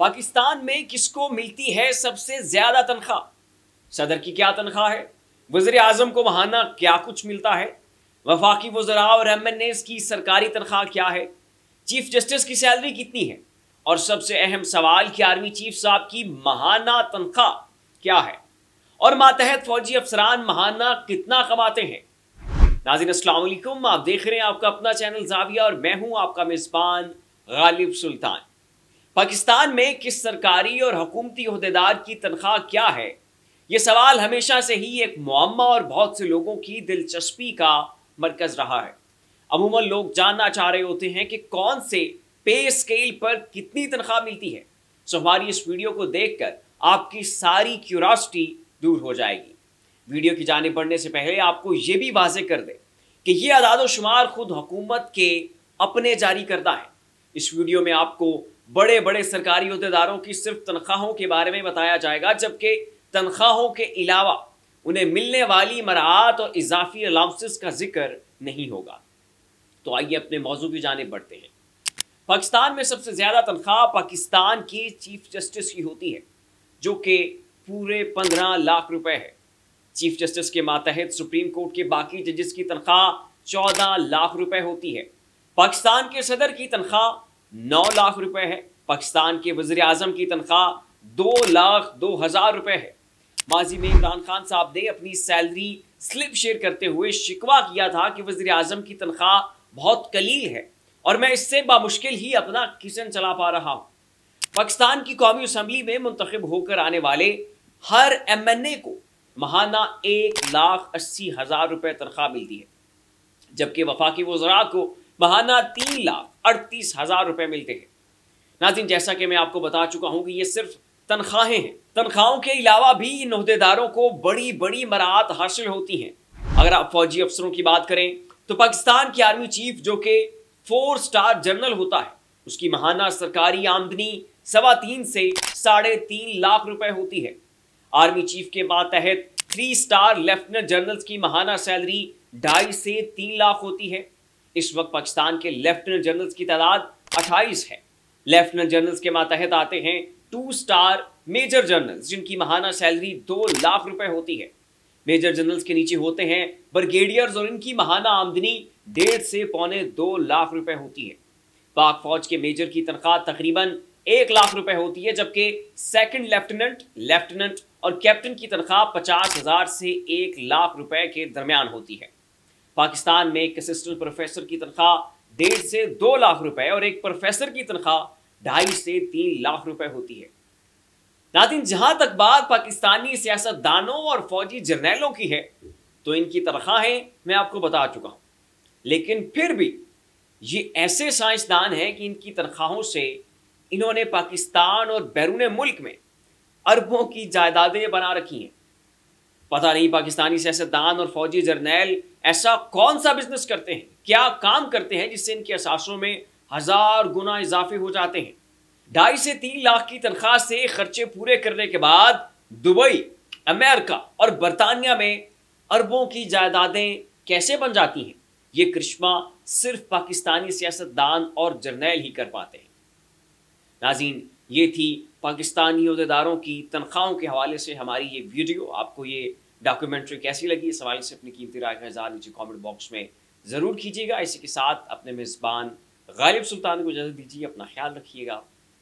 पाकिस्तान में किसको मिलती है सबसे ज्यादा तनख्वाह? सदर की क्या तनख्वाह है? वज़ीर आज़म को महाना क्या कुछ मिलता है? वफाकी वज़रा और MNAs की सरकारी तनख्वाह क्या है? चीफ जस्टिस की सैलरी कितनी है? और सबसे अहम सवाल कि आर्मी चीफ साहब की महाना तनख्वाह क्या है और मातहत फौजी अफसरान महाना कितना कमाते हैं? नाज़रीन अस्सलाम वालेकुम, आप देख रहे हैं आपका अपना चैनल ज़ाविया और मैं हूं आपका मेज़बान गालिब सुल्तान। पाकिस्तान में किस सरकारी और हुकूमती ओहदेदार की तनख्वाह क्या है, ये सवाल हमेशा से ही एक मुअम्मा और बहुत से लोगों की दिलचस्पी का मरकज रहा है। अमूमन लोग जानना चाह रहे होते हैं कि कौन से पे स्केल पर कितनी तनख्वाह मिलती है। सो हमारी इस वीडियो को देखकर आपकी सारी क्यूरियोसिटी दूर हो जाएगी। वीडियो की जानिब बढ़ने से पहले आपको ये भी वाज़ेह कर दें कि ये अदाद शुमार खुद हुकूमत के अपने जारी करदा है। इस वीडियो में आपको बड़े बड़े सरकारी ओहदेदारों की सिर्फ तनख्वाहों के बारे में बताया जाएगा, जबकि तनख्वाहों के अलावा उन्हें मिलने वाली मराहत और इजाफी अलाउंसेस का जिक्र नहीं होगा। तो आइए अपने मौजू की जानिब बढ़ते हैं। पाकिस्तान में सबसे ज़्यादा तनख्वाह पाकिस्तान के चीफ जस्टिस की होती है, जो कि पूरे 15 लाख रुपए है। चीफ जस्टिस के मातहत सुप्रीम कोर्ट के बाकी जजेस की तनख्वाह 14 लाख रुपए होती है। पाकिस्तान के सदर की तनख्वाह 9 लाख रुपए है। पाकिस्तान के वज़ीर आज़म की तनख्वाह 2,02,000 रुपए है। माजी में इमरान खान साहब ने अपनी सैलरी स्लिप शेयर करते हुए शिकवा किया था कि वज़ीर आज़म की तनख्वाह बहुत कलील है और मैं इससे बामुश्किल ही अपना किचन चला पा रहा हूँ। पाकिस्तान की कौमी असम्बली में मुंतखब होकर आने वाले हर MNA को महाना 1,80,000 रुपए तनख्वाह मिलती है, जबकि वफाकी वज़रा को महाना 3,38,000 रुपए मिलते हैं। नाज़रीन, जैसा कि मैं आपको बता चुका हूँ कि ये सिर्फ तनख्वाहें हैं। तनख्वाहों के अलावा भी इन ओहदेदारों को बड़ी बड़ी मराहत हासिल होती हैं। अगर आप फौजी अफसरों की बात करें तो पाकिस्तान की आर्मी चीफ, जो कि 4 स्टार जनरल होता है, उसकी महाना सरकारी आमदनी 3.25 से 3.5 लाख रुपए होती है। आर्मी चीफ के मातहत 3 स्टार लेफ्टिनेंट जनरल्स की महाना सैलरी 2.5 से 3 लाख होती है। इस वक्त पाकिस्तान के लेफ्टिनेंट जनरल्स की तादाद 28 है। लेफ्टिनेंट जनरल्स के मातहत आते हैं 2 स्टार मेजर जनरल्स, जिनकी महाना सैलरी 2 लाख रुपए होती है। मेजर जनरल्स के नीचे होते हैं ब्रिगेडियर्स और इनकी महाना आमदनी 1.5 से 2.25 लाख रुपए होती है। पाक फौज के मेजर की तनख्वाह तकरीबन 1 लाख रुपए होती है, जबकि सेकंड लेफ्टिनेंट, लेफ्टिनेंट और कैप्टन की तनख्वाह 50,000 से 1 लाख रुपए के दरमियान होती है। पाकिस्तान में एक असिस्टेंट प्रोफेसर की तनख्वाह 1.5 से 2 लाख रुपए और एक प्रोफेसर की तनख्वाह 2.5 से 3 लाख रुपए होती है। नाज़रीन, जहां तक बात पाकिस्तानी सियासतदानों और फौजी जर्नैलों की है, तो इनकी तनख्वाहें मैं आपको बता चुका हूं, लेकिन फिर भी ये ऐसे साइंसदान हैं कि इनकी तनख्वाहों से इन्होंने पाकिस्तान और बैरून मुल्क में अरबों की जायदादें बना रखी हैं। पता नहीं पाकिस्तानी सियासतदान और फौजी जर्नैल ऐसा कौन सा बिजनेस करते हैं, क्या काम करते हैं जिससे इनके असासों में 1000 गुना इजाफे हो जाते हैं। 2.5 से 3 लाख की तनख्वाह से खर्चे पूरे करने के बाद दुबई, अमेरिका और बरतानिया में अरबों की जायदादें कैसे बन जाती हैं, ये करिश्मा सिर्फ पाकिस्तानी सियासतदान और जर्नैल ही कर पाते हैं। नाज़रीन, ये थी पाकिस्तानी ओहदेदारों की तनख्वाहों के हवाले से हमारी ये वीडियो। आपको ये डॉक्यूमेंट्री कैसी लगी, इस हवाले से अपनी कीमती राय का इज़हार नीचे कमेंट बॉक्स में ज़रूर कीजिएगा। इसी के साथ अपने मेज़बान गालिब सुल्तान को इजाज़त दीजिए। अपना ख्याल रखिएगा।